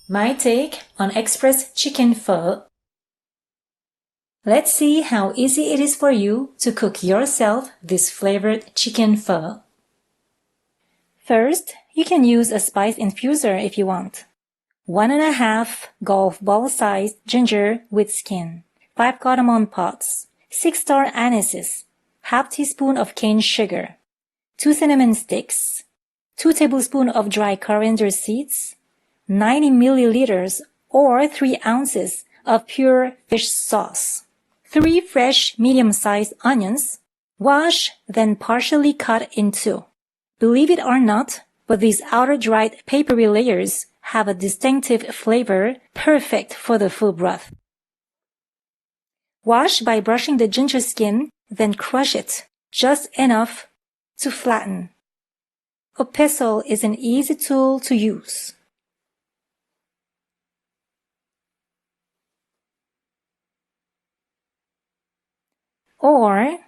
My take on express chicken pho. Let's see how easy it is for you to cook yourself this flavored chicken pho. First, you can use a spice infuser if you want. 1½ golf ball sized ginger with skin, 5 cardamom pods, 6 star anises, ½ teaspoon of cane sugar, 2 cinnamon sticks, 2 tablespoons of dry coriander seeds, 90 milliliters or 3 ounces of pure fish sauce, 3 fresh medium-sized onions, wash then partially cut in 2. Believe it or not, but these outer dried papery layers have a distinctive flavor perfect for the pho broth. Wash by brushing the ginger skin, then crush it just enough to flatten. A pestle is an easy tool to use. Or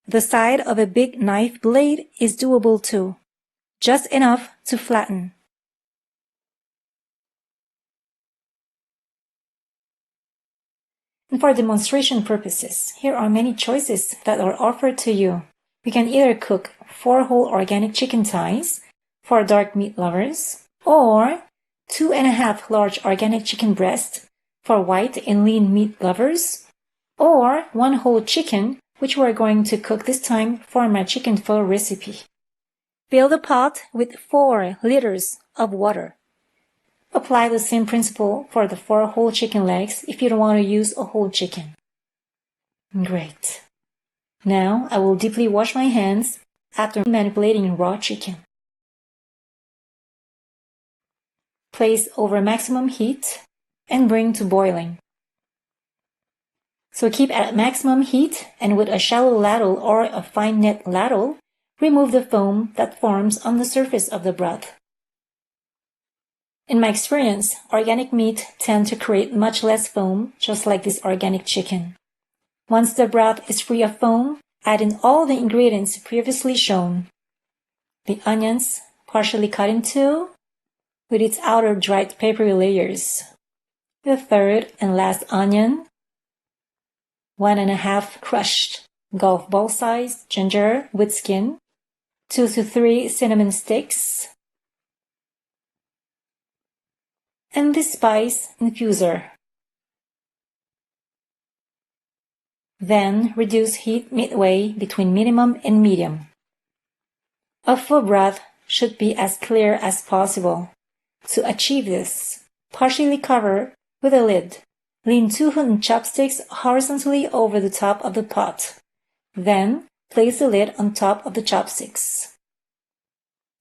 the side of a big knife blade is doable too, just enough to flatten. And for demonstration purposes, here are many choices that are offered to you. You can either cook 4 whole organic chicken thighs for dark meat lovers, or 2½ large organic chicken breast for white and lean meat lovers, or 1 whole chicken, which we're going to cook this time for my chicken pho recipe. Fill the pot with 4 liters of water. Apply the same principle for the 4 whole chicken legs if you don't want to use a whole chicken. Great. Now I will deeply wash my hands after manipulating raw chicken. Place over maximum heat and bring to boiling. So keep at maximum heat, and with a shallow ladle or a fine net ladle, remove the foam that forms on the surface of the broth. In my experience, organic meat tend to create much less foam, just like this organic chicken. Once the broth is free of foam, add in all the ingredients previously shown. The onions, partially cut in 2, with its outer dried papery layers. The third and last onion, 1½ crushed golf ball sized ginger with skin, 2 to 3 cinnamon sticks, and this spice infuser. Then reduce heat midway between minimum and medium. A pho broth should be as clear as possible. To achieve this, partially cover with a lid. Lean 2 wooden chopsticks horizontally over the top of the pot. Then place the lid on top of the chopsticks.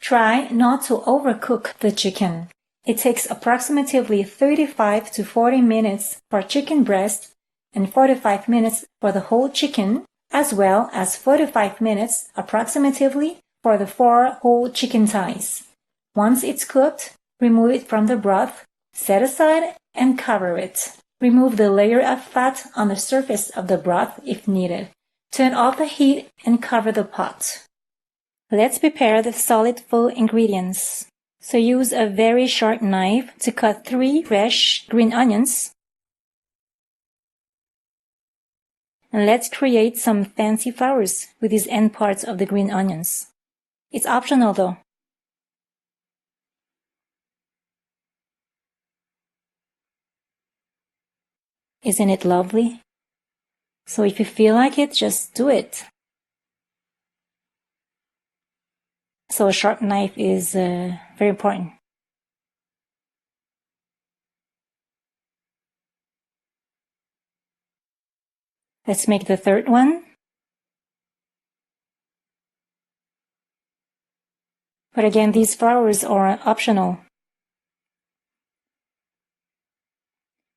Try not to overcook the chicken. It takes approximately 35 to 40 minutes for chicken breast and 45 minutes for the whole chicken, as well as 45 minutes approximately for the 4 whole chicken thighs. Once it's cooked, remove it from the broth, set aside, and cover it. Remove the layer of fat on the surface of the broth if needed. Turn off the heat and cover the pot. Let's prepare the solid pho ingredients. So use a very sharp knife to cut 3 fresh green onions. And let's create some fancy flowers with these end parts of the green onions. It's optional though. Isn't it lovely? So if you feel like it, just do it. So a sharp knife is very important. Let's make the third one. But again, these flowers are optional.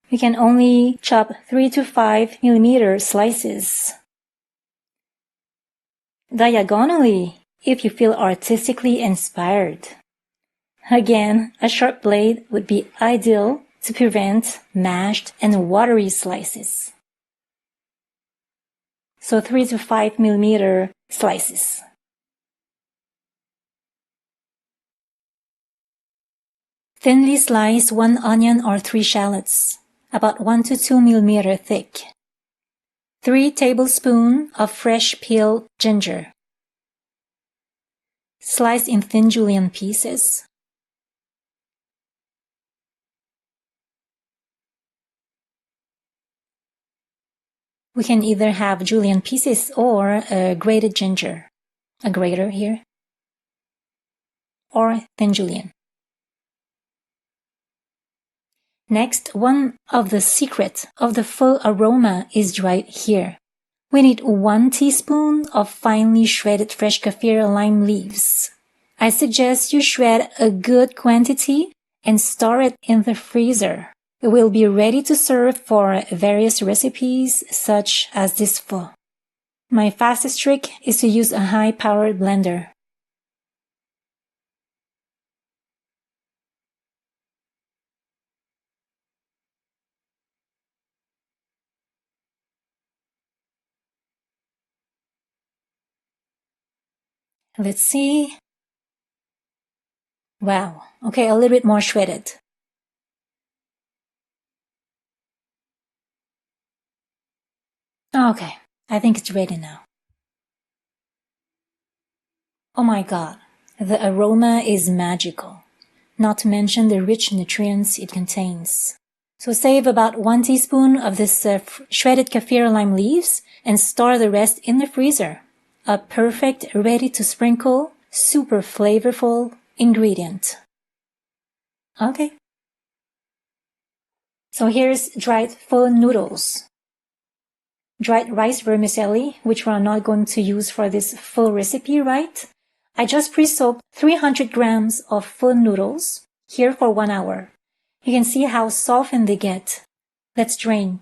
We can only chop 3 to 5 millimeter slices. Diagonally, if you feel artistically inspired. Again, a sharp blade would be ideal to prevent mashed and watery slices. So 3 to 5 millimeter slices. Thinly slice 1 onion or 3 shallots, about 1 to 2 mm thick. 3 tablespoons of fresh peeled ginger. Slice in thin julienne pieces. We can either have julienne pieces or grated ginger, a grater here, or thin julienne. Next, one of the secrets of the pho aroma is right here. We need 1 teaspoon of finely shredded fresh kaffir lime leaves. I suggest you shred a good quantity and store it in the freezer. It will be ready to serve for various recipes such as this pho. My fastest trick is to use a high-powered blender. Let's see. Wow. Okay, a little bit more shredded. Okay, I think it's ready now. Oh my god, the aroma is magical, not to mention the rich nutrients it contains. So save about 1 teaspoon of this shredded kaffir lime leaves and store the rest in the freezer. A perfect, ready to sprinkle, super flavorful ingredient. Okay. So here's dried pho noodles. Dried rice vermicelli, which we're not going to use for this pho recipe, right? I just pre-soaked 300 grams of pho noodles here for 1 hour. You can see how softened they get. Let's drain.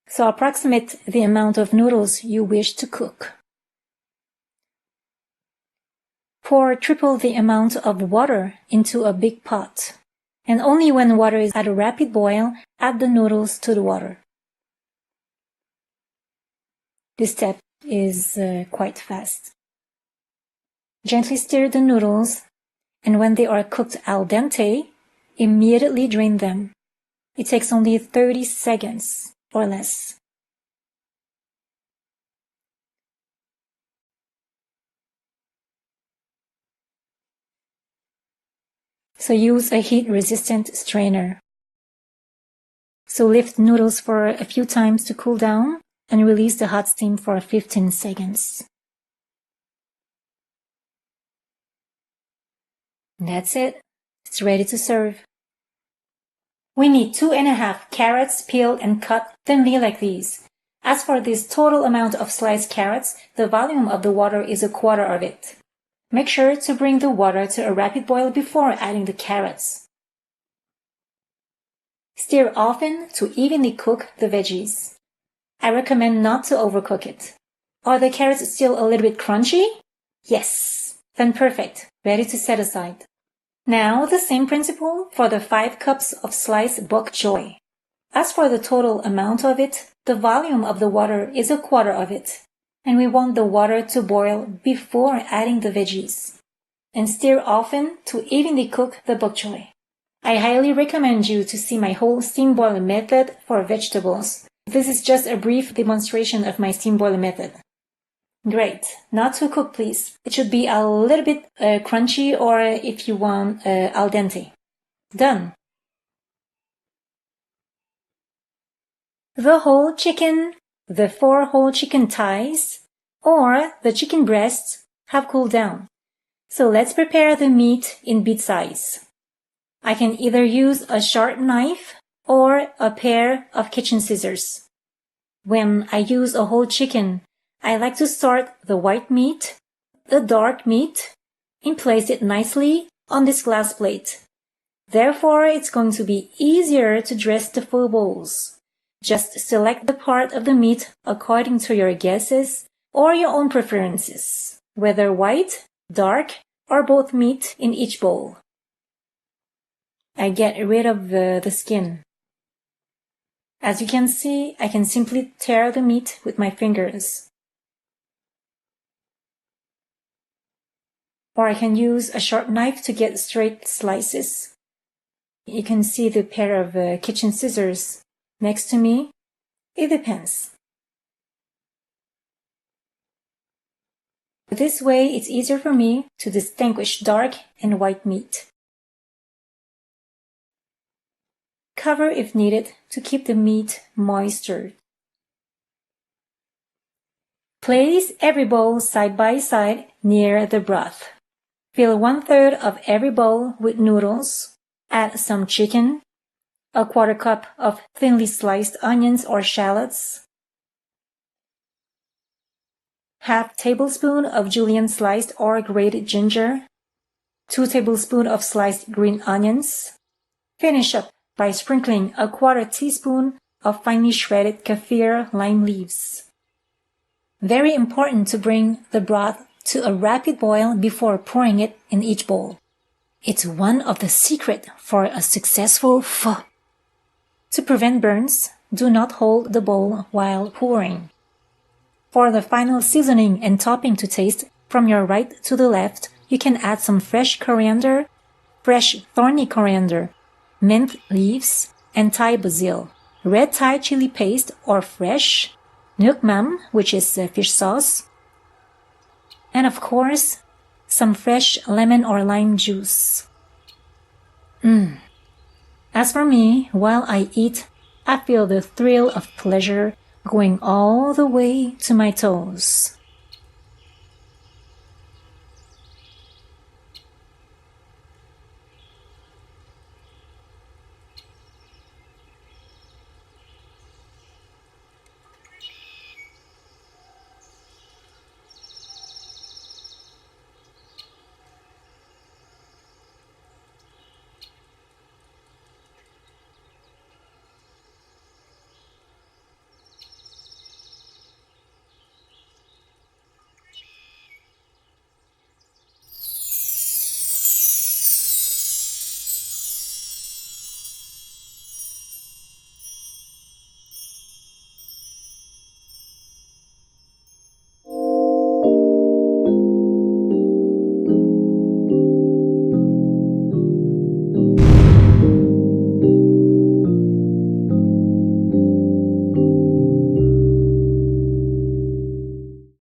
So approximate the amount of noodles you wish to cook. Pour triple the amount of water into a big pot. And only when water is at a rapid boil, add the noodles to the water. This step is quite fast. Gently stir the noodles, and when they are cooked al dente, immediately drain them. It takes only 30 seconds or less. So use a heat-resistant strainer. So lift noodles for a few times to cool down and release the hot steam for 15 seconds. That's it. It's ready to serve. We need 2½ carrots peeled and cut thinly like these. As for this total amount of sliced carrots, the volume of the water is 1/4 of it. Make sure to bring the water to a rapid boil before adding the carrots. Stir often to evenly cook the veggies. I recommend not to overcook it. Are the carrots still a little bit crunchy? Yes. Then perfect. Ready to set aside. Now the same principle for the 5 cups of sliced bok choy. As for the total amount of it, the volume of the water is 1/4 of it, and we want the water to boil before adding the veggies. And stir often to evenly cook the bok choy. I highly recommend you to see my whole steam boil method for vegetables. This is just a brief demonstration of my steam boil method. Great. Not too cooked, please. It should be a little bit crunchy, or if you want, al dente. Done. The whole chicken, the 4 whole chicken thighs, or the chicken breasts have cooled down. So let's prepare the meat in bit size. I can either use a sharp knife or a pair of kitchen scissors. When I use a whole chicken, I like to start the white meat, the dark meat, and place it nicely on this glass plate. Therefore, it's going to be easier to dress the pho bowls. Just select the part of the meat according to your guesses or your own preferences, whether white, dark, or both meat in each bowl. I get rid of the skin. As you can see, I can simply tear the meat with my fingers. or I can use a sharp knife to get straight slices. You can see the pair of kitchen scissors next to me. It depends. This way, it's easier for me to distinguish dark and white meat. Cover if needed to keep the meat moistured. Place every bowl side by side near the broth. Fill 1/3 of every bowl with noodles. Add some chicken, a 1/4 cup of thinly sliced onions or shallots, 1/2 tablespoon of julienne sliced or grated ginger, 2 tablespoons of sliced green onions. Finish up by sprinkling a 1/4 teaspoon of finely shredded kaffir lime leaves. Very important to bring the broth to a rapid boil before pouring it in each bowl. It's one of the secrets for a successful pho. To prevent burns, do not hold the bowl while pouring. For the final seasoning and topping to taste, from your right to the left, you can add some fresh coriander, fresh thorny coriander, mint leaves, and Thai basil, red Thai chili paste or fresh, nuoc mam, which is fish sauce, and of course, some fresh lemon or lime juice. As for me, while I eat, I feel the thrill of pleasure going all the way to my toes.